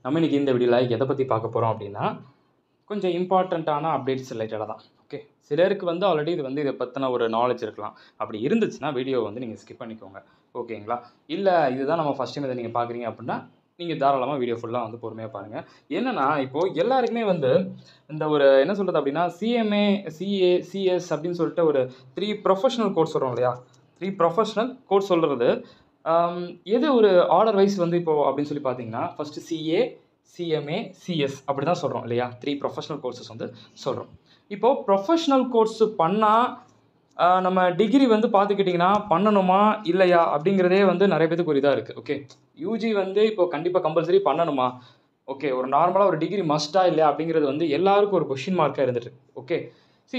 நம்ம இன்றைக்கி இந்த வீடியோவில் எதை பற்றி பார்க்க போகிறோம் அப்படின்னா கொஞ்சம் இம்பார்ட்டண்ட்டான அப்டேட்ஸ் ரிலேட்டடாக தான். ஓகே, சிலருக்கு வந்து ஆல்ரெடி இதை பற்றின ஒரு நாலேஜ் இருக்கலாம். அப்படி இருந்துச்சுன்னா வீடியோ வந்து நீங்கள் ஸ்கிப் பண்ணிக்கோங்க. ஓகேங்களா? இல்லை இதுதான் நம்ம ஃபஸ்ட் டைம் இதை நீங்கள் பார்க்குறீங்க அப்படின்னா நீங்கள் தாராளமாக வீடியோ ஃபுல்லாக வந்து பொறுமையாக பாருங்கள். என்னென்னா இப்போது எல்லாருக்குமே வந்து இந்த ஒரு என்ன சொல்கிறது அப்படின்னா சிஎம்ஏ, சிஏ, சிஎஸ் அப்படின்னு சொல்லிட்டு ஒரு 3 ப்ரொஃபஷனல் கோர்ஸ் சொல்கிறோம் இல்லையா? 3 ப்ரொஃபஷனல் கோர்ஸ் சொல்கிறது எது ஒரு ஆர்டர் வைஸ் வந்து இப்போது அப்படின்னு சொல்லி பார்த்தீங்கன்னா ஃபஸ்ட்டு சிஏ, சிஎம்ஏ, சிஎஸ் அப்படி தான் சொல்கிறோம் இல்லையா? 3 ப்ரொஃபஷனல் கோர்சஸ் வந்து சொல்கிறோம். இப்போது ப்ரொஃபஷனல் கோர்ஸ் பண்ணால் நம்ம டிகிரி வந்து பார்த்துக்கிட்டிங்கன்னா பண்ணணுமா இல்லையா அப்படிங்கிறதே வந்து நிறைய பேருக்கு ஒரு இதாக இருக்குது. ஓகே, யூஜி வந்து இப்போது கண்டிப்பாக கம்பல்சரி பண்ணணுமா? ஓகே, ஒரு நார்மலாக ஒரு டிகிரி மஸ்ட்டா இல்லையா அப்படிங்கிறது வந்து எல்லாருக்கும் ஒரு கொஷின் மார்க்காக இருந்துட்டு. ஓகே,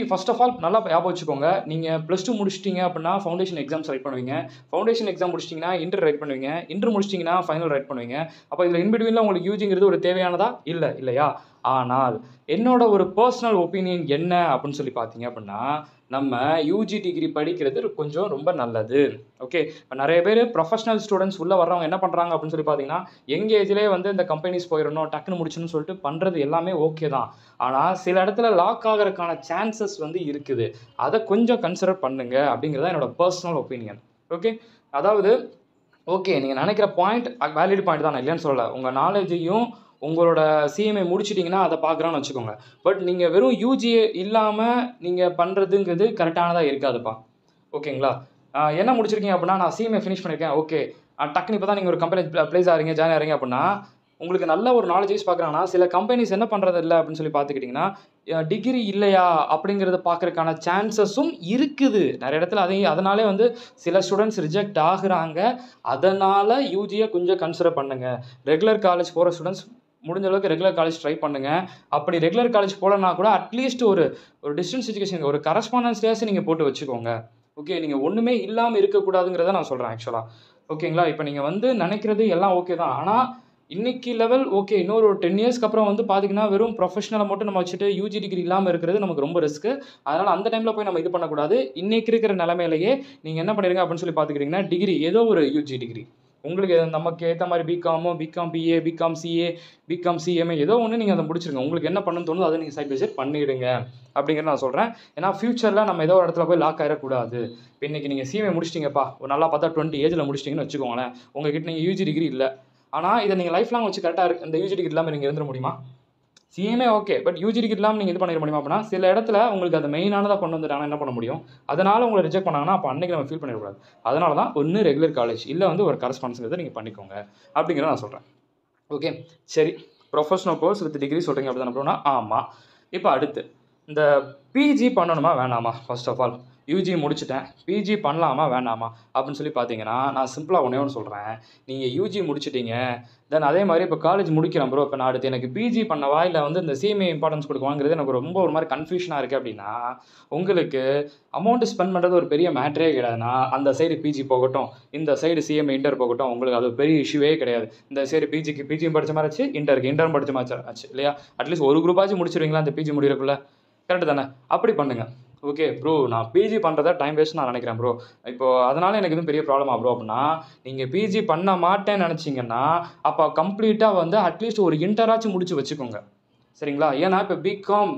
ஃபர்ஸ்ட் ஆஃப் ஆல் நல்லா ஞாபகம் வச்சுக்கோங்க. நீங்கள் +2 முடிச்சிட்டிங்க அப்படின்னா ஃபவுண்டேஷன் எக்ஸாம்ஸ் ரைட் பண்ணுவீங்க. ஃபவுண்டேஷன் எக்ஸாம் முடிச்சிட்டிங்கன்னா இன்டர் ரைட் பண்ணுவீங்க. இன்டர் முடிச்சிட்டிங்கன்னா ஃபைனல் ரைட் பண்ணுவீங்க. அப்போ இதில் இன்பிட்வீனில் உங்களுக்கு யூஜிங்கிறது ஒரு தேவையானதா? இல்லையா? ஆனால் என்னோட ஒரு பர்சனல் ஒப்பீனியன் என்ன அப்படின்னு சொல்லி பார்த்தீங்க அப்படின்னா நம்ம யூஜி டிகிரி படிக்கிறது கொஞ்சம் ரொம்ப நல்லது. ஓகே, இப்போ நிறைய பேர் ப்ரொஃபஷனல் ஸ்டூடெண்ட்ஸ் உள்ளே வர்றவங்க என்ன பண்ணுறாங்க அப்படின்னு சொல்லி பார்த்தீங்கன்னா யங் ஏஜ்லேயே வந்து இந்த கம்பெனிஸ் போயிடணும், டக்குன்னு முடிச்சணும்னு சொல்லிட்டு பண்ணுறது எல்லாமே ஓகே தான். ஆனால் சில இடத்துல லாக் ஆகிறதுக்கான சான்சஸ் வந்து இருக்குது. அதை கொஞ்சம் கன்சிடர் பண்ணுங்க அப்படிங்கிறத என்னோட பர்சனல் ஒப்பீனியன். ஓகே, அதாவது ஓகே நீங்கள் நினைக்கிற பாயிண்ட் வேலிட் பாயிண்ட் தான், நான் இல்லைன்னு சொல்லலை. உங்கள் நாலேஜையும் உங்களோட சிஎம்ஏ முடிச்சிட்டிங்கன்னா அதை பார்க்குறான்னு வச்சுக்கோங்க. பட் நீங்கள் வெறும் யூஜிஏ இல்லாமல் நீங்கள் பண்ணுறதுங்கிறது கரெக்டானதாக இருக்காதுப்பா. ஓகேங்களா? என்ன முடிச்சிருக்கீங்க அப்படின்னா நான் சிஎம்ஏ ஃபினிஷ் பண்ணியிருக்கேன். ஓகே, டக்குன்னு இப்போ தான் நீங்கள் ஒரு கம்பெனி ப்ளேஸ் ஆகிறீங்க, ஜாயின் ஆகிறீங்க அப்படின்னா உங்களுக்கு நல்ல ஒரு நாலேஜ் வைஸ் பார்க்குறாங்கன்னா சில கம்பெனிஸ் என்ன பண்ணுறது இல்லை அப்படின்னு சொல்லி பார்த்துக்கிட்டிங்கன்னா டிகிரி இல்லையா அப்படிங்கிறத பார்க்குறதுக்கான சான்சஸும் இருக்குது நிறைய இடத்துல. அதனாலே வந்து சில ஸ்டூடெண்ட்ஸ் ரிஜெக்ட் ஆகுறாங்க. அதனால் யூஜியை கொஞ்சம் கன்சிடர் பண்ணுங்கள். ரெகுலர் காலேஜ் போகிற ஸ்டூடெண்ட்ஸ் முடிஞ்ச அளவுக்கு ரெகுலர் காலேஜ் ட்ரை பண்ணுங்கள். அப்படி ரெகுலர் காலேஜ் போகலன்னா கூட அட்லீஸ்ட் ஒரு டிஸ்டன்ஸ் எஜுகேஷன், ஒரு கரஸ்பாண்டன்ஸ் டேஸ் நீங்கள் போட்டு வச்சுக்கோங்க. ஓகே, நீங்கள் ஒன்றுமே இல்லாமல் இருக்கக்கூடாதுங்கிறத நான் சொல்கிறேன் ஆக்சுவலாக. ஓகேங்களா? இப்போ நீங்கள் வந்து நினைக்கிறது எல்லாம் ஓகே தான். ஆனால் இன்றைக்கி லெவல் ஓகே, இன்னொரு ஒரு 10 இயர்ஸ்க்கு அப்புறம் வந்து பார்த்திங்கன்னா வெறும் ப்ரொஃபஷனலை மட்டும் நம்ம வச்சுட்டு யூஜி டிகிரி இல்லாமல் இருக்கிறது நமக்கு ரொம்ப ரிஸ்க்கு. அதனால் அந்த டைமில் போய் நம்ம இது பண்ணக்கூடாது. இன்றைக்கி இருக்கிற நிலமையிலேயே நீங்கள் என்ன பண்ணிடுங்க அப்படின்னு சொல்லி பார்த்துக்கிட்டிங்கன்னா டிகிரி ஏதோ ஒரு யூஜி டிகிரி உங்களுக்கு நமக்கு ஏற்ற மாதிரி பிகாமோ, B Com BA, B Com CA, B Com CMA ஏதோ ஒன்று நீங்கள் அதை முடிச்சிருங்க. உங்களுக்கு என்ன பண்ணணும்னு தோணுதோ அதை நீங்கள் சைட் பை சைட் பண்ணிவிடுங்க அப்படிங்கிறத நான் சொல்கிறேன். ஏன்னா ஃபியூச்சரில் நம்ம ஏதோ ஒரு இடத்துல போய் லாக் ஆகிடக்கூடாது. இப்போ இன்றைக்கி நீங்கள் சிஎம்ஏ முடிச்சிட்டிங்கப்பா, ஒரு நல்லா பார்த்தா 20 ஏஜில் முடிச்சிட்டிங்கன்னு வச்சுக்கோங்களேன். உங்கள்கிட்ட நீங்கள் யூஜி டிகிரி இல்லை. ஆனால் இதை நீங்கள் லைஃப் லாங் வச்சு கரெக்டாக இந்த யூஜி டிகிரி இல்லாமல் நீங்கள் இருந்துட முடியுமா? CMA okay, but UG degree இல்லாமல் நீங்கள் இது பண்ணிட முடியுமா? அப்படின்னா சில இடத்துல உங்களுக்கு அதை மெயினானதாக கொண்டு வந்துட்டாங்கன்னா என்ன பண்ண முடியும்? அதனால் உங்களை ரிஜெக்ட் பண்ணாங்கன்னா அப்போ அன்றைக்கி நம்ம ஃபீல் பண்ணிடக்கூடாது. அதனால தான் ஒன்று ரெகுலர் காலேஜ் இல்லை வந்து ஒரு கரஸ்பாண்டன்ஸ் நீங்கள் பண்ணிக்கோங்க அப்படிங்கிறத நான் சொல்கிறேன். ஓகே, சரி, ப்ரொஃபஷனல் கோர்ஸ் வித் டிகிரி சொல்கிறீங்க அப்படி தான் அப்படின்னா ஆமாம். இப்போ அடுத்து இந்த பிஜி பண்ணணுமா வேணாமா? ஃபர்ஸ்ட் ஆஃப் ஆல் யூஜி முடிச்சுட்டேன், பிஜி பண்ணலாமா வேணாமா அப்படின்னு சொல்லி பார்த்தீங்கன்னா நான் சிம்பிளாக ஒன்று சொல்கிறேன். நீங்கள் யூஜி முடிச்சிட்டிங்க, தென் அதே மாதிரி இப்போ காலேஜ் முடிக்கிறேன் ப்ரோ, இப்போ நான் அடுத்து எனக்கு பிஜி பண்ணவா இல்லை வந்து இந்த சிஎம்ஏ இம்பார்ட்டன்ஸ் கொடுக்குவாங்கிறது எனக்கு ரொம்ப ஒரு மாதிரி கன்ஃபியூஷனாக இருக்குது அப்படின்னா உங்களுக்கு அமௌண்ட்டு ஸ்பெண்ட் பண்ணுறது ஒரு பெரிய மேட்டரே கிடையாதுன்னா அந்த சைடு பிஜி போகட்டும், இந்த சைடு சிஎம்ஏ இன்டர் போகட்டும், உங்களுக்கு அது பெரிய இஷ்யூவே கிடையாது. இந்த சைடு பிஜியும் படித்த மாதிரி ஆச்சு, இன்டரும் படித்த மாதிரி ஆச்சு இல்லையா? அட்லீஸ்ட் ஒரு குரூப்பாச்சும் முடிச்சிருவீங்களா இந்த பிஜி முடிகிறக்குள்ள? கரெக்டு தானே? அப்படி பண்ணுங்கள். ஓகே ப்ரோ, நான் பிஜி பண்ணுறதா டைம் வேஸ்ட் நான் நினைக்கிறேன் ப்ரோ. இப்போது அதனால் எனக்கு எதுவும் பெரிய ப்ராப்ளமா ப்ரோ அப்படின்னா நீங்கள் பிஜி பண்ண மாட்டேன்னு நினச்சிங்கன்னா அப்போ கம்ப்ளீட்டாக வந்து அட்லீஸ்ட் ஒரு இன்டராச்சும் முடிச்சு வச்சுக்கோங்க. சரிங்களா? ஏன்னா இப்போ பிகாம்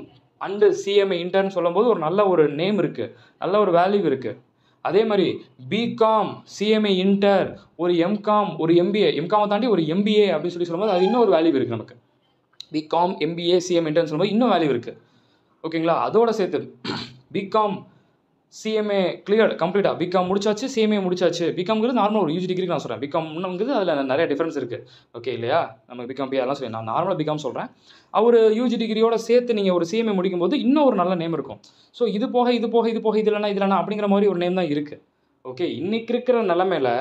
அண்டு சிஎம்ஏ இன்டர்ன்னு சொல்லும்போது ஒரு நல்ல ஒரு நேம் இருக்குது, நல்ல ஒரு வேல்யூ இருக்குது. அதே மாதிரி பிகாம், சிஎம்ஏ இன்டர், ஒரு எம்காம், ஒரு எம்காமை தாண்டி ஒரு எம்பிஏ அப்படின்னு சொல்லும்போது அது இன்னும் ஒரு வேல்யூ இருக்குது நமக்கு. பிகாம், எம்பிஏ, சிஎம்ஏ இன்டர்ன்னு சொல்லும்போது இன்னும் வேல்யூ இருக்குது. ஓகேங்களா? அதோட சேர்த்து பிகாம், சிஎம்ஏ கிளியர் கம்ப்ளீட்டாக பிகாம் முடிச்சாச்சு, சிஎம்ஏ முடிச்சாச்சு. பிகாம்ங்கிறது நார்மல் ஒரு யூஜி டிகிரிக்கு நான் சொல்கிறேன். பிகாம்ங்கிறது அதில் நிறைய டிஃப்ரென்ஸ் இருக்குது. ஓகே இல்லையா? நம்ம பிகாம் பி அதெல்லாம் சொல்லி நான் நார்மலாக பிகாம் சொல்கிறேன். ஒரு யூஜி டிகிரியோட சேர்த்து நீங்கள் ஒரு சிஎம்ஏ முடிக்கும்போது இன்னும் ஒரு நல்ல நேம் இருக்கும். ஸோ இது போக இது இல்லைனா அப்படிங்கிற மாதிரி ஒரு நேம் தான் இருக்குது. ஓகே, இன்றைக்கி இருக்கிற நிலமையில்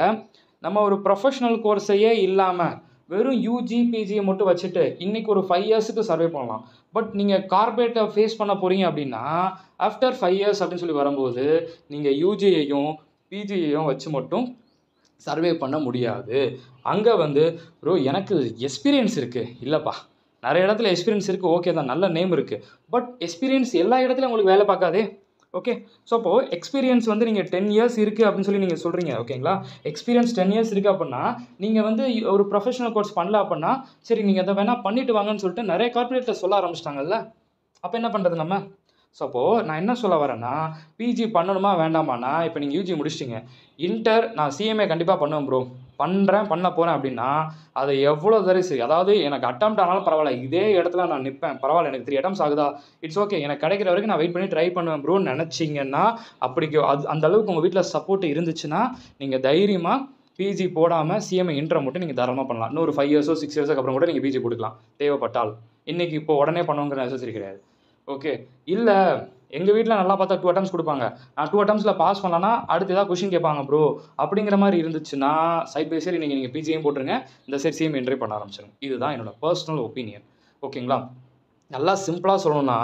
நம்ம ஒரு ப்ரொஃபஷனல் கோர்ஸையே இல்லாமல் வெறும் யூஜி பிஜியை மட்டும் வச்சுட்டு இன்றைக்கி ஒரு 5 இயர்ஸுக்கு சர்வே பண்ணலாம். பட் நீங்கள் கார்பரேட்டை ஃபேஸ் பண்ண போகிறீங்க அப்படின்னா ஆஃப்டர் 5 இயர்ஸ் அப்படின்னு சொல்லி வரும்போது நீங்கள் யூஜியையும் பிஜியையும் வச்சு மட்டும் சர்வே பண்ண முடியாது. அங்கே வந்து ப்ரோ எனக்கு எக்ஸ்பீரியன்ஸ் இருக்குது, இல்லைப்பா நிறைய இடத்துல எக்ஸ்பீரியன்ஸ் இருக்குது, ஓகே தான், நல்ல நேம் இருக்குது. பட் எக்ஸ்பீரியன்ஸ் எல்லா இடத்துலையும் உங்களுக்கு வேலை பார்க்காதே. ஓகே. ஸோ அப்போது எக்ஸ்பீரியன்ஸ் வந்து நீங்கள் 10 இயர்ஸ் இருக்குது அப்படின்னு சொல்லி நீங்கள் சொல்கிறீங்க ஓகேங்களா. எக்ஸ்பீரியன்ஸ் 10 இயர்ஸ் இருக்குது அப்படின்னா நீங்கள் வந்து ஒரு ப்ரொஃபஷனல் கோர்ஸ் பண்ணல அப்படின்னா சரி நீங்கள் அதை வேணால் பண்ணிட்டு வாங்கன்னு சொல்லிட்டு நிறைய கார்பரேட்டில் சொல்ல ஆரம்பிச்சிட்டாங்கல்ல. அப்போ என்ன பண்ணுறது நம்ம? ஸோ அப்போது நான் என்ன சொல்ல வரேன்னா பிஜி பண்ணணுமா வேண்டாமான்னா இப்போ நீங்கள் யூஜி முடிச்சிட்டிங்க. இன்டர் நான் சிஎம்ஏ கண்டிப்பாக பண்ணுவேன் ப்ரோ, பண்ண போகிறேன் அப்படின்னா அதை எவ்வளோ சரி அதாவது எனக்கு அட்டம்ப்ட் ஆனாலும் பரவாயில்ல, இதே இடத்துல நான் நிற்பேன் பரவாயில்ல, எனக்கு 3 attempts ஆகுதா இட்ஸ் ஓகே, எனக்கு கிடைக்கிற வரைக்கும் நான் வெயிட் பண்ணி ட்ரை பண்ணுவேன் ப்ரோன்னு நினச்சிங்கன்னா அப்படிக்கு அந்த அளவுக்கு உங்கள் வீட்டில் சப்போர்ட் இருந்துச்சுன்னா நீங்கள் தைரியமாக பிஜி போடாமல் சிஎம்ஏ இன்டர் மட்டும் நீங்கள் தாராளமாக பண்ணலாம். இன்னொரு 5 இயர்ஸோ 6 இயர்ஸுக்கு அப்புறம் கூட நீங்கள் பிஜி போட்டுக்கலாம் தேவைப்பட்டால். இன்றைக்கி இப்போ உடனே பண்ணுங்கிற நெசசரி கிடையாது. ஓகே. இல்லை எங்கள் வீட்டில் நல்லா பார்த்தா 2 attempts கொடுப்பாங்க, நான் 2 attemptsல பாஸ் பண்ணலன்னா அடுத்து ஏதாவது கொஷின் கேட்பாங்க ப்ரோ அப்படிங்கிற மாதிரி இருந்துச்சுன்னா சைட் பை சைடு நீங்கள் பிஜியும் போட்டுருங்க, இந்த சைட் சிஎம் என்ட்ரி பண்ண ஆரம்பிச்சிடும். இதுதான் என்னோட பர்சனல் ஒப்பீனியன். ஓகேங்களா. நல்லா சிம்பிளாக சொல்லணும்னா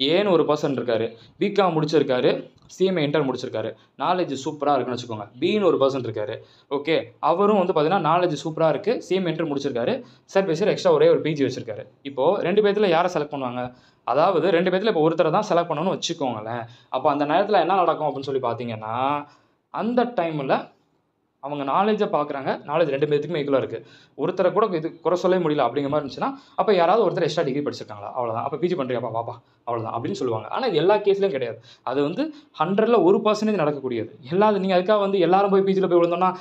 ஏன்னு ஒரு பர்சன் இருக்கார், பிகாம் முடிச்சிருக்காரு, சிஎம்ஏ இன்டர் முடிச்சிருக்காரு, நாலேஜ் சூப்பராக இருக்குன்னு வச்சுக்கோங்க. பின்னு ஒரு பர்சன் இருக்கார். ஓகே. அவரும் வந்து பார்த்தீங்கன்னா நாலேஜ் சூப்பராக இருக்குது, சிஎம்ஏ இன்டர் முடிச்சிருக்காரு, சைட் பை சைடு எக்ஸ்ட்ரா ஒரே ஒரு பிஜி வச்சிருக்காரு. இப்போது 2 பேர்த்தில் யாரை செலக்ட் பண்ணுவாங்க? அதாவது 2 பேர்த்தில் இப்போ ஒருத்தரை தான் செலக்ட் பண்ணணும்னு வச்சுக்கோங்களேன். அப்போ அந்த நேரத்தில் என்ன நடக்கும் அப்படின்னு சொல்லி பார்த்தீங்கன்னா அந்த டைமில் அவங்க நாலேஜை பார்க்குறாங்க, நாலேஜ் 2 பேர்த்துக்குமே ஈக்குவலாக இருக்குது, ஒருத்தரை கூட இது குறை சொல்லவே முடியல அப்படிங்கிற மாதிரி இருந்துச்சுன்னா அப்போ யாராவது ஒருத்தர் எக்ஸ்ட்ரா டிகிரி படிச்சிருக்காங்களா அவ்வளோதான், அப்போ பிஜி பண்ணுறியாப்பா வாப்பா அவ்வளோதான் அப்படின்னு சொல்லுவாங்க. ஆனால் இது எல்லா கேஸ்லையும் கிடையாது. அது வந்து 100ல் 1% நடக்கக்கூடியது. நீங்கள் அதுக்காக வந்து எல்லாரும் போய் பிஜியில் போய் விழுந்தோம்னா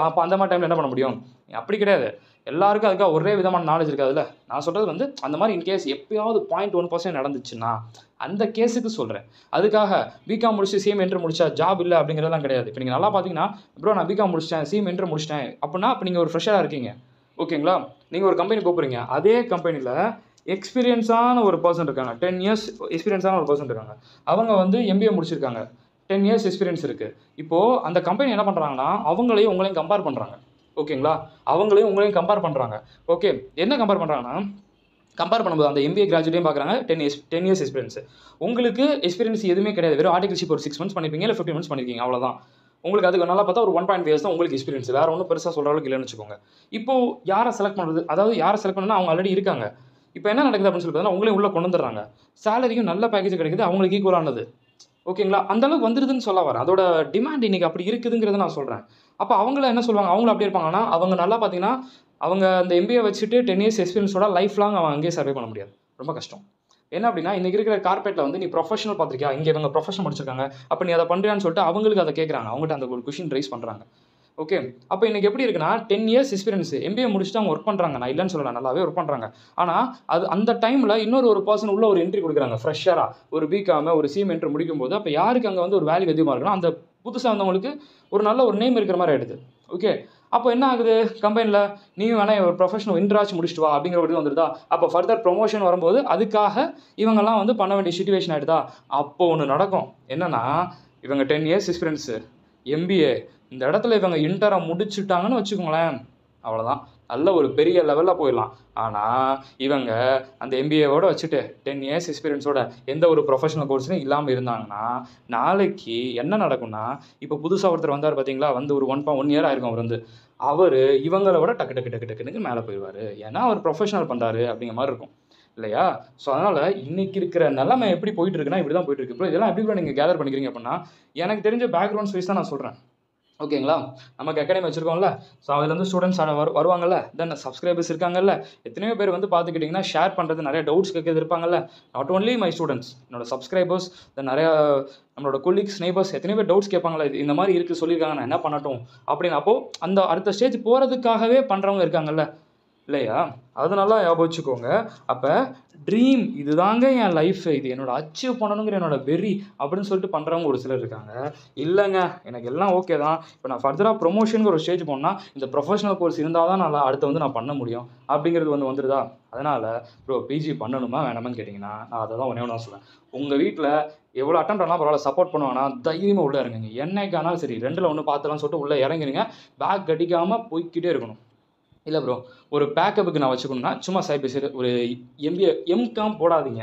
அப்போ அந்த மாதிரி டைமில் என்ன பண்ண முடியும்? அப்படி கிடையாது. எல்லாருக்கும் அதுக்காக ஒரே விதமான நாலேஜ் இருக்காதுல்ல. நான் சொல்கிறது வந்து அந்த மாதிரி இன்கேஸ் எப்பயாவது 0.1% நடந்துச்சுன்னா அந்த கேஸுக்கு சொல்கிறேன். அதுக்காக பிகாம் முடிச்சு சிஎம் என்ட்ரு முடிச்சா ஜாப் இல்லை அப்படிங்கிறதெல்லாம் கிடையாது. இப்போ நீங்கள் நல்லா பார்த்தீங்கன்னா ப்ரோ நான் பிகாம் முடிச்சிட்டேன் சிஎம் என்ட்ரு முடிச்சிட்டேன் அப்படின்னா இப்போ நீங்கள் ஒரு ஃப்ரெஷராக இருக்கீங்க ஓகேங்களா. நீங்கள் ஒரு கம்பெனி போகிறீங்க, அதே கம்பெனியில் எக்ஸ்பீரியன்ஸான ஒரு பர்சன் இருக்காங்க, 10 இயர்ஸ் எக்ஸ்பீரியன்ஸான ஒரு பர்சன் இருக்காங்க, அவங்க வந்து எம்பிஏ முடிச்சிருக்காங்க, 10 இயர்ஸ் எக்ஸ்பீரியன்ஸ் இருக்குது. இப்போது அந்த கம்பெனி என்ன பண்ணுறாங்கன்னா அவங்களையும் உங்களையும் கம்பேர் பண்ணுறாங்க ஓகேங்களா. அவங்களையும் உங்களையும் கம்பேர் பண்ணுறாங்க. ஓகே. என்ன கம்பேர் பண்ணுறாங்கன்னா கம்பேர் பண்ணும்போது அந்த எம்பிஏ கிராஜுவேட்டையும் பார்க்குறாங்க, 10 இயர்ஸ் எக்ஸ்பீரியன்ஸ். உங்களுக்கு எக்ஸ்பீரியன்ஸ் எதுவுமே கிடையாது, வெறும் ஆர்டிகல்ஷிப் ஒரு 6 months பண்ணிருப்பீங்க இல்லை 15 months பண்ணிருக்கீங்க அவ்வளோதான். உங்களுக்கு அதுக்கு நல்லா பார்த்தா ஒரு 1.5 years தான் உங்களுக்கு எக்ஸ்பீரியன்ஸ், வேறு ஒன்றும் பெருசாக சொல்கிற அளவுக்கு இல்லைன்னு வச்சுக்கோங்க. இப்போது யாரை செலக்ட் பண்ணுறது? அதாவது யாரை செலக்ட் பண்ணணும்னா அவங்க ஆல்ரெடி இருக்காங்க. இப்போ என்ன நடக்குது அப்படின்னு சொல்லி பார்த்தீங்கன்னா உங்களையும் உள்ளே கொண்டு வந்துடுறாங்க, சேலரியும் நல்ல பேக்கேஜ் கிடைக்குது, அவங்களுக்கு ஈக்குவலானது ஓகேங்களா. அந்தளவுக்கு வந்துடுதுன்னு சொல்ல வரேன். அதோட டிமாண்ட் இன்றைக்கி அப்படி இருக்குதுங்கிறத நான் சொல்கிறேன். அப்போ அவங்கள என்ன சொல்லுவாங்க, அவங்களும் அப்படி இருப்பாங்கன்னா அவங்க நல்லா பார்த்தீங்கன்னா அவங்க அந்த எம்பிஏ வச்சுட்டு 10 இயர்ஸ் எக்ஸ்பீரியன்ஸோட லைஃப் லாங் அவன் அங்கேயே சர்வே பண்ண முடியாது, ரொம்ப கஷ்டம். என்ன அப்படின்னா இன்றைக்கி இருக்கிற கார்பரேட்டில் வந்து நீ ப்ரொஃபஷனல் பார்த்துருக்கியா, இங்கே இவங்க ப்ரொஃபஷனல் முடிச்சிருக்காங்க, அப்போ நீ அதை பண்ணுறியான்னு சொல்லிட்டு அவங்களுக்கு அதை கேட்குறாங்க, அவங்ககிட்ட அந்த ஒரு கொஷின் ரைஸ் பண்ணுறாங்க. ஓகே. அப்போ இன்றைக்கி எப்படி இருக்குன்னா 10 இயர்ஸ் எக்ஸ்பீரியன்ஸ் எம்பிஏ முடிச்சுட்டு அவங்க ஒர்க் பண்ணுறாங்க, நான் இல்லைன்னு சொல்லலாம், நல்லாவே ஒர்க் பண்ணுறாங்க. ஆனால் அது அந்த டைமில் இன்னொரு பர்சன் உள்ள ஒரு என்ட்ரி கொடுக்குறாங்க ஃப்ரெஷ்ஷராக, ஒரு பிகாம ஒரு சிஎம் என்ட்ரி முடிக்கும் போது அப்போ யாருக்கு அங்கே வந்து ஒரு வேல்யூ அதிகமாக இருக்குன்னா அந்த புதுசாக வந்தவங்களுக்கு ஒரு நல்ல ஒரு நேம் இருக்கிற மாதிரி ஆகிடுது. ஓகே. அப்போ என்ன ஆகுது, கம்பெனியில் நீயும் வேணால் ஒரு ப்ரொஃபஷனல் இன்ட்ராச்சு முடிச்சுட்டு வா அப்படிங்கிற ஒரு இது வந்துடுதா. அப்போ ஃபர்தர் ப்ரொமோஷன் வரும்போது அதுக்காக இவங்கெல்லாம் வந்து பண்ண வேண்டிய சிச்சுவேஷன் ஆகிடுதா. அப்போது ஒன்று நடக்கும் என்னென்னா இவங்க 10 இயர்ஸ் எக்ஸ்பீரியன்ஸு எம்பிஏ இந்த இடத்துல இவங்க இன்டரை முடிச்சுட்டாங்கன்னு வச்சுக்கோங்களேன், அவ்வளோதான், நல்ல ஒரு பெரிய லெவலில் போயிடலாம். ஆனால் இவங்க அந்த எம்பிஏவோட வச்சுட்டு 10 இயர்ஸ் எக்ஸ்பீரியன்ஸோட எந்த ஒரு ப்ரொஃபஷனல் கோர்ஸும் இல்லாமல் இருந்தாங்கன்னா நாளைக்கு என்ன நடக்கும்னா இப்போ புதுசாக ஒருத்தர் வந்தார் பார்த்தீங்களா, வந்து ஒரு 1 year ஆயிருக்கும், அவர் இவங்களை விட டக்கு மேலே போயிடுவார். ஏன்னா அவர் ப்ரொஃபஷனல் பண்ணுறாரு அப்படிங்கிற மாதிரி இருக்கும் இல்லையா. ஸோ அதனால் இன்றைக்கி இருக்கிற நிலைமை எப்படி போயிட்டு இருக்குன்னா இப்படி தான் போயிட்டு இருக்கு. இப்போ இதெல்லாம் எப்படி கூட நீங்கள் கேதர் பண்ணிக்கிறீங்க அப்படின்னா எனக்கு தெரிஞ்ச பேக்ரவுண்ட்ஸ் வைஸ் தான் நான் சொல்கிறேன் ஓகேங்களா. நமக்கு அகாடமி வச்சுருக்கோம்ல, ஸோ அதுலேருந்து ஸ்டூடெண்ட்ஸ் வருவாங்கல்ல, தென் சப்ஸ்கிரைபர்ஸ் இருக்காங்கல்ல, எத்தனையோ பேர் வந்து பார்த்துக்கிட்டிங்கன்னா ஷேர் பண்ணுறது நிறைய டவுட்ஸ் கேட்கறது இருப்பாங்கல்ல. நாட் ஓன்லி மை ஸ்டூடெண்ட்ஸ், என்னோட சப்ஸ்கிரைபர்ஸ், தென் நிறையா நம்மளோட கொலீக்ஸ் நெய்பர்ஸ் எத்தனையோ பேர் டவுட்ஸ் கேட்பாங்களா, இந்த மாதிரி இருக்குது சொல்லியிருக்காங்க, நான் என்ன பண்ணட்டும் அப்படின்னு. அப்போது அந்த அடுத்த ஸ்டேஜ் போகிறதுக்காகவே பண்ணுறவங்க இருக்காங்கல்ல இல்லையா. அது நல்லா ஞாபகம் வச்சுக்கோங்க. அப்போ ட்ரீம் இதுதாங்க என் லைஃப், இது என்னோட அச்சீவ் பண்ணணுங்கிற என்னோட வெறி அப்படின்னு சொல்லிட்டு பண்ணுறவங்க ஒரு சிலர் இருக்காங்க. இல்லைங்க எனக்கு எல்லாம் ஓகே தான், இப்போ நான் ஃபர்தராக ப்ரொமோஷனுக்கு ஒரு ஸ்டேஜ் போனால் இந்த ப்ரொஃபஷனல் கோர்ஸ் இருந்தால் தான் நான் அடுத்து வந்து நான் பண்ண முடியும் அப்படிங்கிறது வந்துடுதா. அதனால் ப்ரோ பிஜி பண்ணணுமா வேணாமான்னு கேட்டிங்கன்னா நான் அதை தான் ஒன்றே சொல்லுவேன். உங்கள் வீட்டில் எவ்வளோ அட்டம் பண்ணலாம் பரவாயில்ல, சப்போர்ட் பண்ணுவாங்கன்னா தைரியமாக உள்ளே இறங்குங்க. என்னைக்கானாலும் சரி 2ல் 1 பார்த்துலாம்னு சொல்லிட்டு உள்ளே இறங்கிடுங்க. பேக் அடிக்காமல் போய்கிட்டே இருக்கணும். இல்லை ப்ரோ ஒரு பேக்கப்புக்கு நான் வச்சுக்கணுன்னா சும்மா சைட் பை சைடு ஒரு எம்பிஏ எம்காம் போடாதீங்க,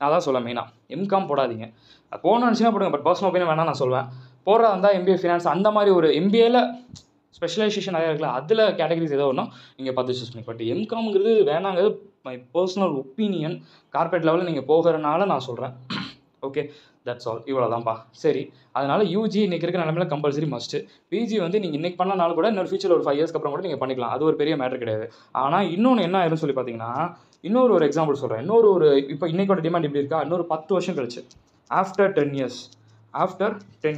நான் தான் சொல்லுவேன் மெயினாக எம்காம் போடாதீங்க. போகணும்னு நினச்சினா போடுங்க, பட் பர்சனல் ஒப்பீனியன் வேணால் நான் சொல்வேன். போடுறதா இருந்தால் எம்பிஏ ஃபினான்ஸ் அந்த மாதிரி ஒரு எம்பிஏல ஸ்பெஷலைசேஷன் நிறையா இருக்குல்ல, அதில் கேட்டகரிஸ் ஏதோ ஒன்றும் நீங்கள் பார்த்து சூஸ் பண்ணி. பட் எம்காம்ங்கிறது வேணாங்கிறது மை பர்சனல் ஒப்பீனியன். கார்பரேட் லெவலில் நீங்கள் போகிறனால நான் சொல்கிறேன் ஓகே, தட்ஸ் ஆல். இவ்வளோதான்ப்பா. சரி, அதனால் யூஜி இன்றைக்கி இருக்கிற நிலமையில கம்பல்சரி மஸ்ட்டு. பிஜி வந்து நீங்கள் இன்றைக்கி பண்ணனாலும் கூட இன்னொரு ஃபியூச்சரில் ஒரு 5 இயர்ஸ்க்கு அப்புறம் கூட நீங்கள் பண்ணிக்கலாம். அது ஒரு பெரிய மேட்டர் கிடையாது. ஆனால் இன்னொன்று என்ன ஆயிரும்னு சொல்லி பார்த்தீங்கன்னா, இன்னொரு எக்ஸாம்பிள் சொல்கிறேன். இப்போ இன்றைக்கோட டிமாண்ட் இப்படி இருக்கா, இன்னொரு 10 வருஷம் கழிச்சு ஆஃப்டர் 10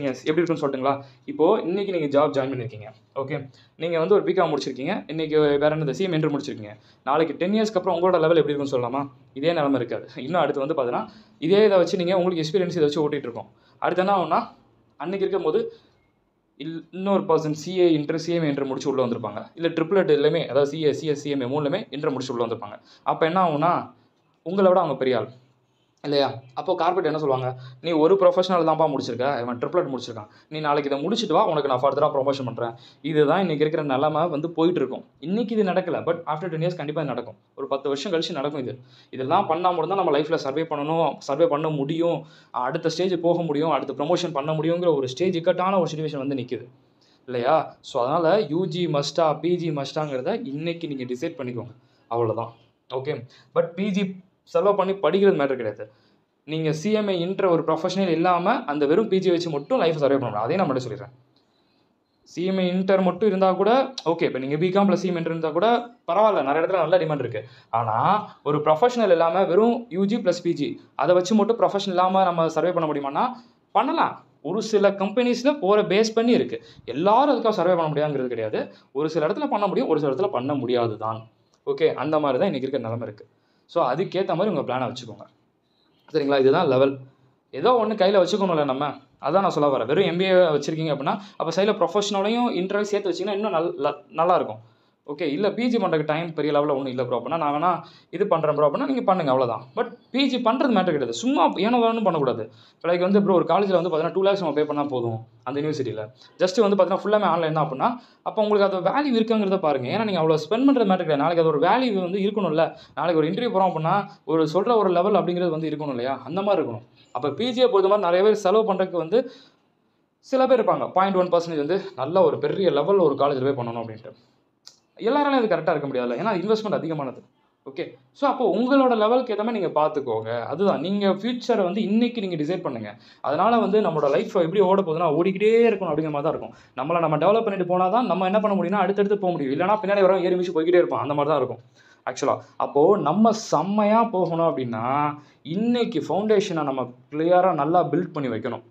இயர்ஸ் எப்படி இருக்குன்னு சொல்லட்டுங்களா? இப்போது இன்றைக்கி நீங்கள் ஜாப் ஜாயின் பண்ணியிருக்கீங்க. ஓகே, நீங்கள் வந்து ஒரு பிகாம் முடிச்சிருக்கீங்க. இன்றைக்கி வேறு என்னது சிஎம் என்ட்ரு முடிச்சிருக்கீங்க. நாளைக்கு 10 இயர்ஸ்க்கு அப்புறம் உங்களோட லெவல் எப்படி இருக்குன்னு சொல்லலாமா? இதே நிலமை இருக்காது. இன்னும் அடுத்து வந்து பார்த்தீங்கன்னா இதே இதை வச்சு நீங்கள் உங்களுக்கு எக்ஸ்பீரியன்ஸ் இதை வச்சு ஓட்டிகிட்டு இருக்கோம். அடுத்து என்ன ஆகும்னா, அன்றைக்கி இருக்கும்போது இன்னொரு பர்சன் சிஎம்ஏ இன்டர் முடிச்சு உள்ளே வந்திருப்பாங்க. இல்லை ட்ரிபிள்எட் எல்லாமே, அதாவது சிஎம்ஏ மூணுமே இன்டர் முடிச்சு உள்ளே வந்திருப்பாங்க. அப்போ என்ன ஆகும்னா, உங்களை விட அவங்க பெரிய ஆள் இல்லையா? அப்போ கார்பரேட் என்ன சொல்லுவாங்க, நீ ஒரு ப்ரொஃபஷனல் தான்ப்பா முடிச்சிருக்க, இவன் ட்ரிப்ளெட் முடிச்சிருக்கான், நீ நாளைக்கு இதை முடிச்சுட்டு வா, உனக்கு நான் ஃபர்தராக ப்ரொமோஷன் பண்ணுறேன். இதுதான் இன்றைக்கி இருக்கிற நிலமை வந்து போயிட்டு இருக்கும். இன்றைக்கி இது நடக்கலை, பட் ஆஃப்டர் 10 இயர்ஸ் கண்டிப்பாக நடக்கும். ஒரு 10 வருஷம் கழிச்சு நடக்கும். இதெல்லாம் பண்ணால் மட்டும் தான் நம்ம லைஃப்பில் சர்வே பண்ண முடியும், அடுத்த ஸ்டேஜ் போக முடியும், அடுத்த ப்ரொமோஷன் பண்ண முடியுங்கிற ஒரு ஸ்டேஜ் இக்கட்டான ஒரு சிச்சுவேஷன் வந்து நிற்குது இல்லையா? ஸோ அதனால் யூஜி மஸ்டா பிஜி மஸ்டாங்கிறத இன்றைக்கி நீங்கள் டிசைட் பண்ணிக்கோங்க. அவ்வளோதான். ஓகே, பட் பிஜி செலவு பண்ணி படிக்கிறது மேட்டர் கிடையாது. நீங்கள் சிஎம்ஏ இன்ட்ர ஒரு ப்ரொஃபஷனல் இல்லாமல் அந்த வெறும் பிஜி வச்சு மட்டும் லைஃப் சர்வே பண்ணணும். அதே நான் மட்டும் சொல்லிடுறேன். சிஎம்ஏ இன்டர் மட்டும் இருந்தால் கூட ஓகே, இப்போ நீங்கள் பிகாம் ப்ளஸ் சிஎம்ஏ இன்டர் இருந்தால் கூட பரவாயில்ல, நிறைய இடத்துல நல்ல டிமாண்ட் இருக்குது. ஆனால் ஒரு ப்ரொஃபஷனல் இல்லாமல் வெறும் யூஜி ப்ளஸ் பிஜி அதை வச்சு மட்டும் ப்ரொஃபஷனல் இல்லாமல் நம்ம சர்வே பண்ண முடியுமானா பண்ணலாம். ஒரு சில கம்பெனிஸில் போகிற பேஸ் பண்ணி இருக்குது. எல்லாரும் அதுக்காக சர்வே பண்ண முடியாதுங்கிறது கிடையாது. ஒரு சில இடத்துல பண்ண முடியும், ஒரு சில இடத்துல பண்ண முடியாது தான். ஓகே, அந்த மாதிரி தான் இன்றைக்கி இருக்கிற நிலமை இருக்குது. ஸோ அதுக்கேற்ற மாதிரி உங்கள் பிளானை வச்சுக்கோங்க. சரிங்களா? இதுதான் லெவல். ஏதோ ஒன்று கையில் வச்சுக்கணும்ல நம்ம. அதான் நான் சொல்ல வரேன். வெறும் எம்பிஏ வச்சுருக்கீங்க அப்படின்னா அப்போ சைடில் ப்ரொஃபஷனலையும் இன்டர்வியூ சேர்த்து வச்சிங்கன்னா இன்னும் நல்லாயிருக்கும். ஓகே, இல்லை பிஜி பண்ணுறதுக்கு டைம் பெரிய லெவலில் ஒன்றும் இல்லை ப்ரோ அப்படின்னா நான் வேணா இது பண்ணுறேன் ப்ரோ அப்படின்னா நீங்கள் பண்ணுங்கள், அவ்வளோதான். பட் பிஜி பண்ணுறது மேட்டர் கிடையாது. சும்மா ஏனோ வேணும்னு பண்ணக்கூடாது. இப்போ லைக் வந்து ப்ரோ ஒரு காலேஜில் வந்து பார்த்தீங்கன்னா 2 lakhs நம்ம பே பண்ணால் போதும் அந்த யூனிவர்சிட்டியில். ஜஸ்ட் வந்து பார்த்தீங்கன்னா ஃபுல்லாமே ஆன்லைன் தான் அப்படின்னா அப்போ உங்களுக்கு அது வேல்யூ இருக்குங்கிறத பாருங்கள். ஏன்னா நீங்கள் அவ்வளோ ஸ்பெண்ட் பண்ணுறது மேட்டர் கிடையாது. நாளைக்கு அது ஒரு வேல்யூ வந்து இருக்கணும்ல. நாளைக்கு ஒரு இன்டர்வியூ போகிறோம் அப்படின்னா ஒரு சொல்கிற ஒரு லெவல் அப்படிங்கிறது வந்து இருக்கணும் இல்லையா? அந்த மாதிரி இருக்கணும். அப்போ பிஜியை பொறுத்த மாதிரி நிறைய பேர் செலவு பண்ணுறதுக்கு வந்து சில பேர் இருப்பாங்க 0.1% வந்து நல்ல ஒரு பெரிய லெவலில் ஒரு காலேஜில் போய் பண்ணணும் அப்படின்ட்டு. எல்லாராலையும் அது கரெக்டாக இருக்க முடியாதுல்ல, ஏன்னா இன்வெஸ்ட்மெண்ட் அதிகமானது. ஓகே, ஸோ அப்போ உங்களோட லெவலுக்கு ஏற்ற மாதிரி நீங்கள் பார்த்துக்கோங்க. அதுதான் நீங்கள் ஃபியூச்சரை வந்து இன்றைக்கி நீங்கள் டிசைட் பண்ணுங்கள். அதனால் வந்து நம்மளோட லைஃப் எப்படி ஓட போகுதுன்னா ஓடிக்கிட்டே இருக்கணும் அப்படிங்கிற மாதிரி தான் இருக்கும். நம்ம டெவலப் பண்ணிட்டு போனால் தான் நம்ம என்ன பண்ண முடியும்னா அடுத்தடுத்து போக முடியும். இல்லைனா பின்னாடி வர ஏறி மிச்சு போய்கிட்டே இருப்போம். அந்த மாதிரி தான் இருக்கும் ஆக்சுவலாக. அப்போது நம்ம செம்மையாக போகணும் அப்படின்னா இன்றைக்கி ஃபவுண்டேஷனை நம்ம கிளியராக நல்லா பில்ட் பண்ணி வைக்கணும்.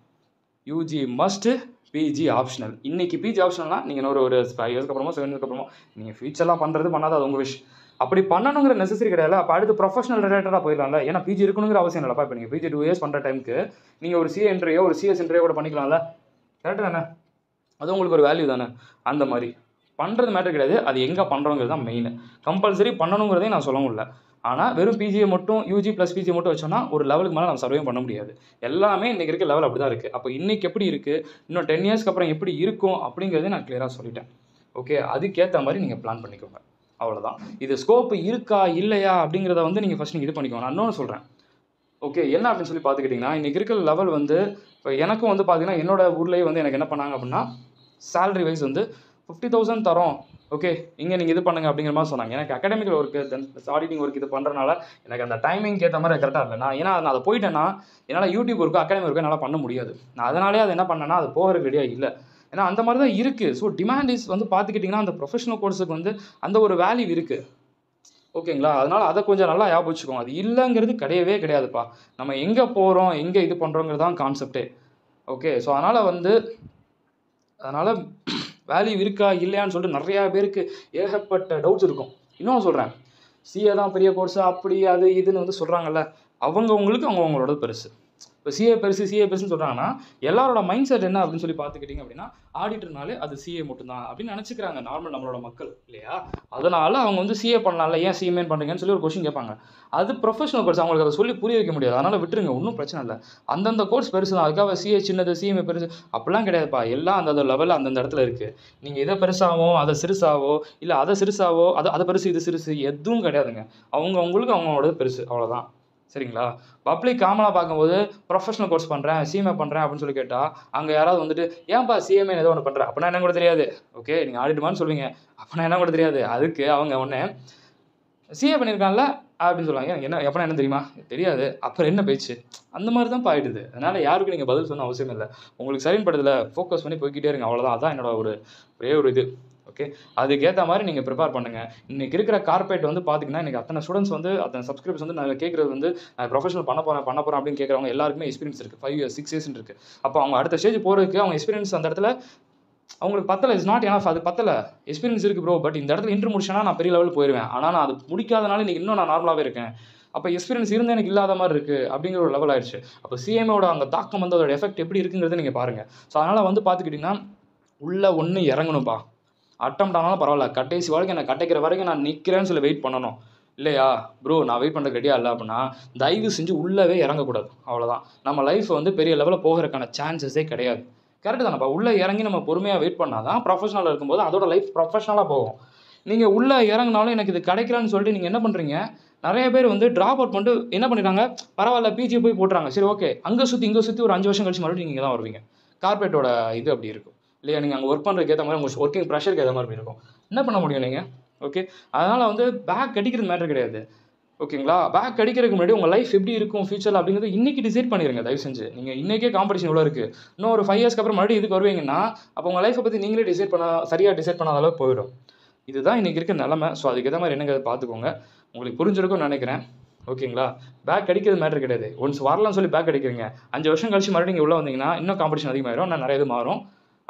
UG must, PG optional. இன்றைக்கி பிஜி ஆப்ஷனல்னால் நீங்கள் ஒரு 5 இயர்ஸ்க்கு அப்புறமா 7 இயர்ஸ்க்கு அப்புறமா நீங்கள் ஃபியூச்சர்லாம் பண்ணுறது பண்ணாத அது உங்கள் விஷ். அப்படி பண்ணணுங்கிற நெசசரி கிடையாது. அப்போ அடுத்து ப்ரொஃபஷனல் ரிலேட்டடாக போயிடலாம்ல. ஏன்னா பிஜி இருக்கணுங்கிற அவசியம் இல்லைப்பா. இப்போ நீங்கள் பிஜி 2 இயர்ஸ் பண்ணுற டைமுக்கு நீங்கள் ஒரு சிஏ இன்டர்வியூ ஒரு சிஎஸ் இன்டர்வியூ கூட பண்ணிக்கலாம்ல. கரெக்டு தானே? அது உங்களுக்கு ஒரு வேல்யூ தானே. அந்த மாதிரி பண்ணுறது மேட்டர் கிடையாது. அது எங்கே பண்ணுறோங்கிறது தான் மெயின். கம்பல்சரி பண்ணணுங்கிறதையும் நான் சொல்லவும் இல்லை. ஆனால் வெறும் பிஜியை மட்டும் யூஜி ப்ளஸ் பிஜி மட்டும் வச்சோன்னா ஒரு லெவலுக்கு மேலே நம்ம சர்வே பண்ண முடியாது. எல்லாமே இன்றைக்கி இருக்க லெவல் அப்படி தான் இருக்குது. அப்போ இன்றைக்கி எப்படி இருக்குது, இன்னும் 10 இயர்ஸ்க்கு அப்புறம் எப்படி இருக்கும் அப்படிங்கிறதே நான் கிளியராக சொல்லிட்டேன். ஓகே, அதுக்கேற்ற மாதிரி நீங்கள் பிளான் பண்ணிக்கோங்க. அவ்வளோதான். இது ஸ்கோப்பு இருக்கா இல்லையா அப்படிங்கிறத வந்து நீங்கள் ஃபஸ்ட் நீங்கள் இது பண்ணிக்கோங்க. நான் இன்னொன்று சொல்கிறேன். ஓகே, என்ன அப்படின்னு சொல்லி பார்த்துக்கிட்டிங்கன்னா இன்றைக்கி இருக்கிற லெவல் வந்து இப்போ எனக்கும் வந்து பார்த்தீங்கன்னா என்னோட ஊர்லேயே வந்து எனக்கு என்ன பண்ணாங்க அப்படின்னா சேலரி வைஸ் வந்து 50,000 தரோம். ஓகே, இங்கே நீங்கள் இது பண்ணுங்கள் அப்படிங்கிற மாதிரி சொன்னாங்க. எனக்கு அகாடமிக்கல் ஒர்க்கு தென் ஆடிட்டிங் ஒர்க் இது பண்ணுறதுனால எனக்கு அந்த டைமிங் ஏற்ற மாதிரி கரெக்டாக இல்லை. ஏன்னா நான் அதை போயிட்டேன்னா என்னால் யூடியூப் ஒர்க்கு அகாடமி ஒர்க்கு என்னால் பண்ண முடியாது. நான் அதனாலே அது என்ன பண்ணேன்னா அது போகிறதுக்கு ரெடியாக இல்லை. ஏன்னா அந்த மாதிரி தான் இருக்குது. ஸோ டிமாண்ட் இஸ் வந்து பார்த்துக்கிட்டிங்கன்னா அந்த ப்ரொஃபஷனல் கோர்ஸுக்கு வந்து அந்த ஒரு வேல்யூ இருக்குது. ஓகேங்களா? அதனால் அதை கொஞ்சம் நல்லா ஞாபகம் வச்சுக்கோங்க. அது இல்லைங்கிறது கிடையவே கிடையாதுப்பா. நம்ம எங்கே போகிறோம் எங்கே இது பண்ணுறோங்கிறது தான் கான்செப்டே. ஓகே, ஸோ அதனால் வேல்யூ இருக்கா இல்லையான்னு சொல்லிட்டு நிறையா பேருக்கு ஏகப்பட்ட டவுட்ஸ் இருக்கும். இன்னும் சொல்கிறேன், சிஏ தான் பெரிய கோர்ஸு அப்படி அது இதுன்னு வந்து சொல்கிறாங்கல்ல, அவங்கவுங்களுக்கு அவங்களோட பெருசு. இப்போ சிஏ பெருசுன்னு சொல்கிறாங்கன்னா எல்லாரோட மைண்ட் செட் என்ன அப்படின்னு சொல்லி பார்த்துக்கிட்டிங்க அப்படின்னா ஆடிட்டர்னாலே அது சிஏ மட்டும்தான் அப்படின்னு நினச்சிக்கிறாங்க நார்மல் நம்மளோட மக்கள் இல்லையா? அதனால் அவங்க வந்து சிஏ பண்ணலாம்ல, ஏன் சிஎம்ஏன்னு பண்ணுறீங்கன்னு சொல்லி ஒரு கொஸ்டின் கேட்பாங்க. அது ப்ரொஃபஷனல் கோர்ஸ், அவங்களுக்கு அதை சொல்லி புரிய வைக்க முடியாது. அதனால் விட்டுருங்க, ஒன்றும் பிரச்சனை இல்லை. அந்தந்த கோர்ஸ் பெருசு தான். அதுக்காக சிஏ சின்னது சிஎம்ஏ பெருசு அப்படிலாம் கிடையாதுப்பா. எல்லாம் அந்தந்த லெவலில் அந்தந்த இடத்துல இருக்குது. நீங்கள் இதை பெருசாவோ அதை சிறுசாவோ இல்லை அதை சிறுசாவோ அதை பெருசு இது சிறுசு எதுவும் கிடையாதுங்க. அவங்களுக்கு அவங்களோட பெருசு, அவ்வளோதான். சரிங்களா? பப்ளிக் காமனாக பார்க்கும்போது ப்ரொஃபஷனல் கோர்ஸ் பண்ணுறேன் சிஎம்ஏ பண்ணுறேன் அப்படின்னு சொல்லி கேட்டால் அங்கே யாராவது வந்துட்டு ஏன்ப்பா சிஎம்ஏ ஏதோ ஒன்று பண்ணுறேன் அப்படின்னா என்ன கூட தெரியாது. ஓகே, நீங்கள் ஆடிட்டுமான்னு சொல்லுவீங்க. அப்படின்னா என்ன கூட தெரியாது. அதுக்கு அவங்க ஒன்று சிஏ பண்ணியிருக்கான்ல அப்படின்னு சொல்லுவாங்க. எனக்கு என்ன எப்போனா என்ன தெரியுமா? தெரியாது. அப்புறம் என்ன பேச்சு? அந்த மாதிரி தான் ஆயிடுது. அதனால் யாருக்கும் நீங்கள் பதில் சொல்லணும் அவசியம் இல்லை. உங்களுக்கு சரின்னு படுதில்ல, ஃபோக்கஸ் பண்ணி போய்க்கிட்டே இருங்க. அவ்வளோதான். அதான் என்னோட ஒரே ஒரு இது. ஓகே. அதுக்கேற்ற மாதிரி நீங்கள் ப்ரிப்பேர் பண்ணுங்கள். இன்றைக்கி இருக்கிற கார்பரேட் வந்து பார்த்தீங்கன்னா, இன்றைக்கி அத்தனை ஸ்டூடெண்ட்ஸ் வந்து அத்தனை சப்ஸ்கிரைபர்ஸ் வந்து நான் கேட்குறது வந்து நான் ப்ரொஃபஷனல் பண்ண போகிறேன் அப்படின்னு கேட்குறவங்க எல்லாருக்குமே எக்ஸ்பீரியன்ஸ் இருக்குது. 5 இயர்ஸ் 6 இயர்ஸ்ன்னு இருக்குது. அப்போ அவங்க அடுத்த ஸ்டேஜ் போகிறதுக்கு அவங்க எக்ஸ்பீரியன்ஸ் அந்த இடத்துல அவங்களுக்கு பத்தலை. Is not enough. அது பத்தலை. எக்ஸ்பீரியன்ஸ் இருக்குது ப்ரோ. பட் இந்த இடத்துல இன்டர் முடிச்சேன்னா நான் பெரிய லெவல் போயிடுவேன். ஆனால் நான் அது முடிக்காதனால இன்றைக்கி இன்னும் நான் நார்மலாகவே இருக்கேன். அப்போ எக்ஸ்பீரியன்ஸ் இருந்து எனக்கு இல்லாத மாதிரி இருக்குது அப்படிங்கிற ஒரு லெவல் ஆயிடுச்சு. அப்போ சிஎம்ஓட அந்த தாக்கம் வந்து அதோட எஃபெக்ட் எப்படி இருக்குங்கிறத நீங்கள் பாருங்கள். ஸோ அதனால் வந்து பார்த்துக்கிட்டிங்கன்னா உள்ளே ஒன்று இறங்கணும்ப்பா. அட்டம்ப்ட் ஆனாலும் பரவாயில்ல, கடைசி வரைக்கும் என்னை கட்டைக்கிற வரைக்கும் நான் நிற்கிறேன்னு சொல்லி வெயிட் பண்ணணும். இல்லையா ப்ரோ நான் வெயிட் பண்ணுறதுக்கு ரெடியாக இல்லை அப்படின்னா தயவு செஞ்சு உள்ளவே இறங்கக்கூடாது. அவ்வளோதான். நம்ம லைஃப் வந்து பெரிய லெவலில் போகிறதுக்கான சான்சஸே கிடையாது. கரெக்டு தானேப்பா? உள்ளே இறங்கி நம்ம பொறுமையாக வெயிட் பண்ணால் தான் ப்ரொஃபஷனலாக இருக்கும்போது அதோட லைஃப் ப்ரொஃபஷனலாக போகும். நீங்கள் உள்ளே இறங்கினாலும் எனக்கு இது கிடைக்கலன்னு சொல்லிட்டு நீங்கள் என்ன பண்ணுறீங்க? நிறைய பேர் வந்து ட்ராப் அவுட் பண்ணிட்டு என்ன பண்ணிடுறாங்க? பரவாயில்ல பிஜி போய் போட்டுறாங்க. சரி ஓகே, அங்கே சுற்றி ஒரு 5 வருஷம் கழிச்சு மறுபடியும் நீங்கள் தான் வருவீங்க. கார்பரேட்டோட இது அப்படி இருக்கும் இல்லையா? நீங்கள் அங்கே ஒர்க் பண்ணுறதுக்கு ஏற்ற மாதிரி உங்கள் ஒர்க்கிங் ப்ரெஷருக்கு ஏற்ற மாதிரி இருக்கும். என்ன பண்ண முடியும் நீங்கள்? ஓகே. அதனால் வந்து பேக் அடிக்கிறது மேட்டர் கிடையாது. ஓகேங்களா? பேக் அடிக்கிறதுக்கு முன்னாடி உங்கள் லைஃப் எப்படி இருக்கும் ஃபியூச்சரில் அப்படிங்கிறது இன்றைக்கி டிசைட் பண்ணிடுங்க தயவு செஞ்சு. நீங்கள் இன்றைக்கே காம்படிஷன் இவ்வளோ இருக்குது. இன்னும் ஒரு 5 இயர்ஸ்க்கு அப்புறம் மறுபடியும் இதுக்கு வருவீங்கன்னா அப்போ உங்கள் லைஃப்பை பற்றி நீங்களே சரியாக டிசைட் பண்ணாத அளவுக்கு போயிடும். இதுதான் இன்றைக்கி இருக்க நிலமை. ஸோ அதுக்கேற்ற மாதிரி என்னங்க பார்த்துக்கோங்க. உங்களுக்கு புரிஞ்சிருக்கும்னு நினைக்கிறேன். ஓகேங்களா? பேக் அடிக்கிறது மேட்டர் கிடையாது. ஒன்ஸ் வரலாம்னு சொல்லி பேக் அடிக்கிறீங்க. 5 வருஷம் கழிச்சு மறுபடியும் நீங்கள் உள்ளே வந்தீங்கன்னா இன்னும் காம்படிஷன் அதிகமாகிடும். இன்னும் நிறைய இது மாறும்.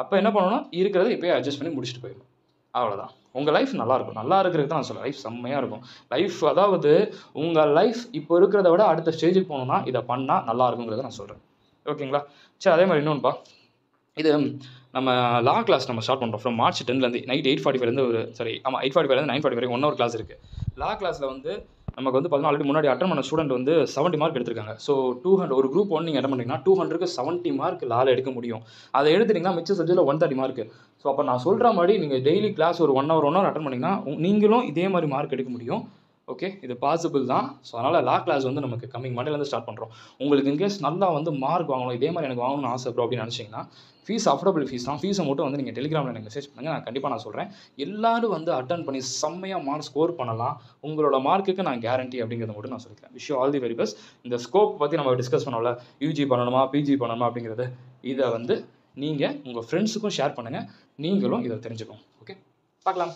அப்போ என்ன பண்ணணும்? இருக்கிறத இப்போயே அட்ஜஸ்ட் பண்ணி முடிச்சுட்டு போயிடணும். அவ்வளோதான். உங்கள் லைஃப் நல்லாயிருக்கும். நல்லா இருக்கிறதுக்கு தான் நான் சொல்கிறேன். லைஃப் செம்மையாக இருக்கும். லைஃப் அதாவது உங்கள் லைஃப் இப்போ இருக்கிறத விட அடுத்த ஸ்டேஜுக்கு போகணுன்னா இதை பண்ணால் நல்லா இருக்குங்கிறத நான் சொல்கிறேன். ஓகேங்களா? சரி, அதே மாதிரி இன்னொன்றுப்பா. இது நம்ம லா கிளாஸ் நம்ம ஸ்டார்ட் பண்ணுறோம். ஃப்ரம் மார்ச் 10லேருந்து நைட் 8:45 8:45 9:45 வரைக்கும் 1 hour கிளாஸ் இருக்குது. லா கிளாஸில் வந்து நமக்கு வந்து பார்த்தீங்கன்னா ஆல்ரெடி முன்னாடி அட்டன் பண்ண ஸ்டூடெண்ட் வந்து 70 மார்க் எடுத்திருக்காங்க. ஸோ 200 ஒரு குரூப் 1 நீங்கள் அட்டன் பண்ணிங்கன்னா 200க்கு 70 மார்க் லாவில் எடுக்க முடியும். அதை எடுத்துட்டிங்கன்னா மிச்ச சப்ஜெக்ட்டில் 130 மார்க்கு. ஸோ அப்போ நான் சொல்கிற மாதிரி நீங்கள் டெய்லி கிளாஸ் ஒரு 1 hour அட்டன் பண்ணிங்கன்னா நீங்களும் இதே மாதிரி மார்க் எடுக்க முடியும். ஓகே, இது பாசிபிள் தான். ஸோ அதனால் லா கிளாஸ் வந்து நமக்கு கம்மிங் மண்டேலேருந்து ஸ்டார்ட் பண்ணுறோம். உங்களுக்கு இன்கேஸ் நல்லா வந்து மார்க் வாங்கணும், இதே மாதிரி எனக்கு வாங்கணும்னு ஆசை ப்ரோ அப்படின்னு நினச்சிங்கன்னா ஃபீஸ் அஃபோர்டபுள் ஃபீஸ் தான். ஃபீஸை மட்டும் வந்து நீங்கள் டெலிகிராமில் எனக்கு மெசேஜ் பண்ணுங்கள். நான் கண்டிப்பாக சொல்கிறேன். எல்லோரும் வந்து அட்டன் பண்ணி செம்மையாக மார்க் ஸ்கோர் பண்ணலாம். உங்களோட மார்க்குக்கு நான் கேரண்டி அப்படிங்கிறத மட்டும் நான் சொல்லிக்கிறேன். Wish you all the very best. இந்த ஸ்கோப் பற்றி நம்ம டிஸ்கஸ் பண்ணோம்ல, யூஜி பண்ணணுமா பிஜி பண்ணணுமா அப்படிங்கிறது, இதை வந்து நீங்கள் உங்கள் ஃப்ரெண்ட்ஸுக்கும் ஷேர் பண்ணுங்கள். நீங்களும் இதை தெரிஞ்சுக்கோங்க. ஓகே, பார்க்கலாம்.